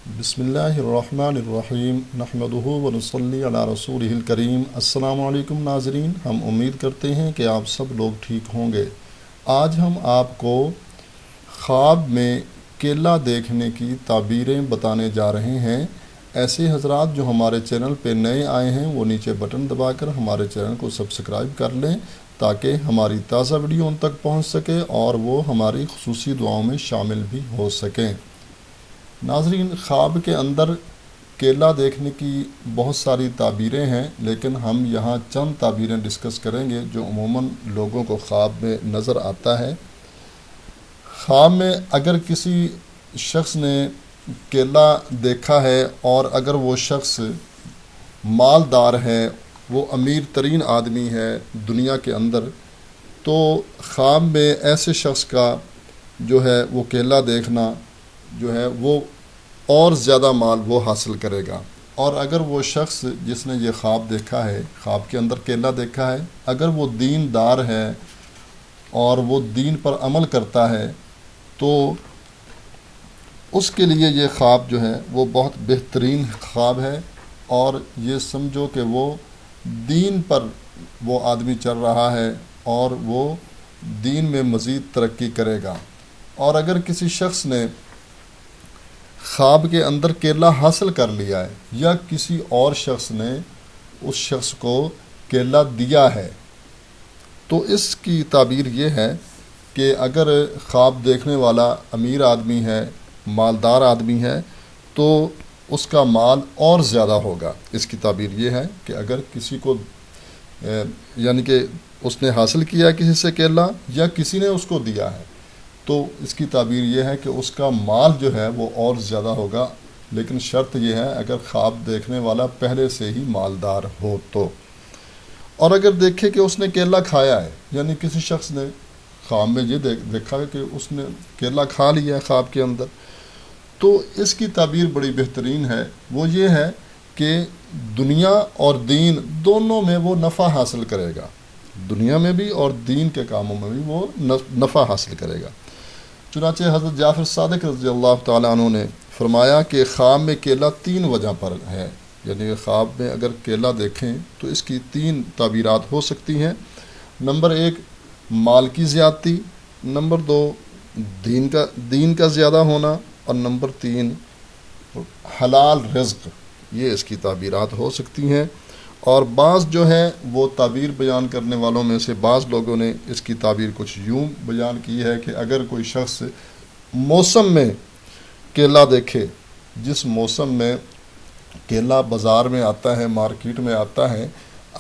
بسم اللہ الرحمن الرحیم نحمدہ ونصلی علی رسولہ الکریم۔ السلام علیکم ناظرین، ہم امید کرتے ہیں کہ آپ سب لوگ ٹھیک ہوں گے۔ آج ہم آپ کو خواب میں کیلا دیکھنے کی تعبیریں بتانے جا رہے ہیں۔ ایسے حضرات جو ہمارے چینل پہ نئے آئے ہیں وہ نیچے بٹن دبا کر ہمارے چینل کو سبسکرائب کر لیں تاکہ ہماری تازہ ویڈیو ان تک پہنچ سکے اور وہ ہماری خصوصی دعاؤں میں شامل بھی ہو سکیں۔ ناظرین، خواب کے اندر کیلا دیکھنے کی بہت ساری تعبیریں ہیں، لیکن ہم یہاں چند تعبیریں ڈسکس کریں گے جو عموماً لوگوں کو خواب میں نظر آتا ہے۔ خواب میں اگر کسی شخص نے کیلا دیکھا ہے اور اگر وہ شخص مالدار ہے، وہ امیر ترین آدمی ہے دنیا کے اندر، تو خواب میں ایسے شخص کا جو ہے وہ کیلا دیکھنا جو ہے وہ اور زیادہ مال وہ حاصل کرے گا۔ اور اگر وہ شخص جس نے یہ خواب دیکھا ہے، خواب کے اندر کیلا دیکھا ہے، اگر وہ دین دار ہے اور وہ دین پر عمل کرتا ہے تو اس کے لیے یہ خواب جو ہے وہ بہت بہترین خواب ہے، اور یہ سمجھو کہ وہ دین پر وہ آدمی چل رہا ہے اور وہ دین میں مزید ترقی کرے گا۔ اور اگر کسی شخص نے خواب کے اندر کیلا حاصل کر لیا ہے یا کسی اور شخص نے اس شخص کو کیلا دیا ہے، تو اس کی تعبیر یہ ہے کہ اگر خواب دیکھنے والا امیر آدمی ہے، مالدار آدمی ہے، تو اس کا مال اور زیادہ ہوگا۔ اس کی تعبیر یہ ہے کہ اگر کسی کو یعنی کہ اس نے حاصل کیا کسی سے کیلا یا کسی نے اس کو دیا ہے، تو اس کی تعبیر یہ ہے کہ اس کا مال جو ہے وہ اور زیادہ ہوگا، لیکن شرط یہ ہے اگر خواب دیکھنے والا پہلے سے ہی مالدار ہو تو۔ اور اگر دیکھے کہ اس نے کیلا کھایا ہے، یعنی کسی شخص نے خواب میں یہ دیکھا کہ اس نے کیلا کھا لیا ہے خواب کے اندر، تو اس کی تعبیر بڑی بہترین ہے۔ وہ یہ ہے کہ دنیا اور دین دونوں میں وہ نفع حاصل کرے گا، دنیا میں بھی اور دین کے کاموں میں بھی وہ نفع حاصل کرے گا۔ چنانچہ حضرت جعفر صادق رضی اللہ تعالیٰ عنہ نے فرمایا کہ خواب میں کیلا 3 وجہ پر ہے، یعنی خواب میں اگر کیلا دیکھیں تو اس کی 3 تعبیرات ہو سکتی ہیں۔ نمبر 1 مال کی زیادتی، نمبر 2 دین کا زیادہ ہونا، اور نمبر 3 حلال رزق۔ یہ اس کی تعبیرات ہو سکتی ہیں۔ اور بعض جو ہے وہ تعبیر بیان کرنے والوں میں سے بعض لوگوں نے اس کی تعبیر کچھ یوں بیان کی ہے کہ اگر کوئی شخص موسم میں کیلا دیکھے، جس موسم میں کیلا بازار میں آتا ہے، مارکیٹ میں آتا ہے،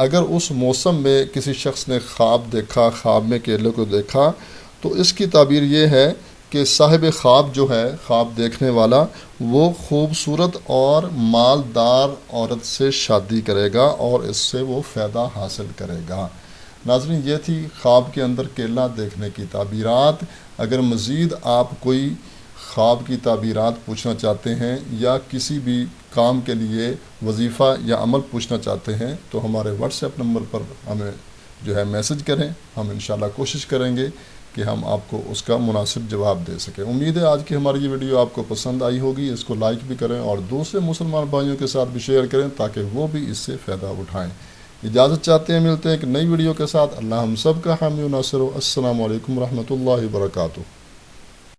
اگر اس موسم میں کسی شخص نے خواب دیکھا، خواب میں کیلے کو دیکھا، تو اس کی تعبیر یہ ہے کہ صاحب خواب جو ہے، خواب دیکھنے والا، وہ خوبصورت اور مالدار عورت سے شادی کرے گا اور اس سے وہ فائدہ حاصل کرے گا۔ ناظرین، یہ تھی خواب کے اندر کیلا دیکھنے کی تعبیرات۔ اگر مزید آپ کوئی خواب کی تعبیرات پوچھنا چاہتے ہیں یا کسی بھی کام کے لیے وظیفہ یا عمل پوچھنا چاہتے ہیں تو ہمارے واٹس ایپ نمبر پر ہمیں جو ہے میسج کریں، ہم انشاءاللہ کوشش کریں گے کہ ہم آپ کو اس کا مناسب جواب دے سکیں۔ امید ہے آج کی ہماری یہ ویڈیو آپ کو پسند آئی ہوگی۔ اس کو لائک بھی کریں اور دوسرے مسلمان بھائیوں کے ساتھ بھی شیئر کریں تاکہ وہ بھی اس سے فائدہ اٹھائیں۔ اجازت چاہتے ہیں، ملتے ہیں ایک نئی ویڈیو کے ساتھ۔ اللہ ہم سب کا حامی و ناصر ہو۔ السلام علیکم ورحمۃ اللہ وبرکاتہ۔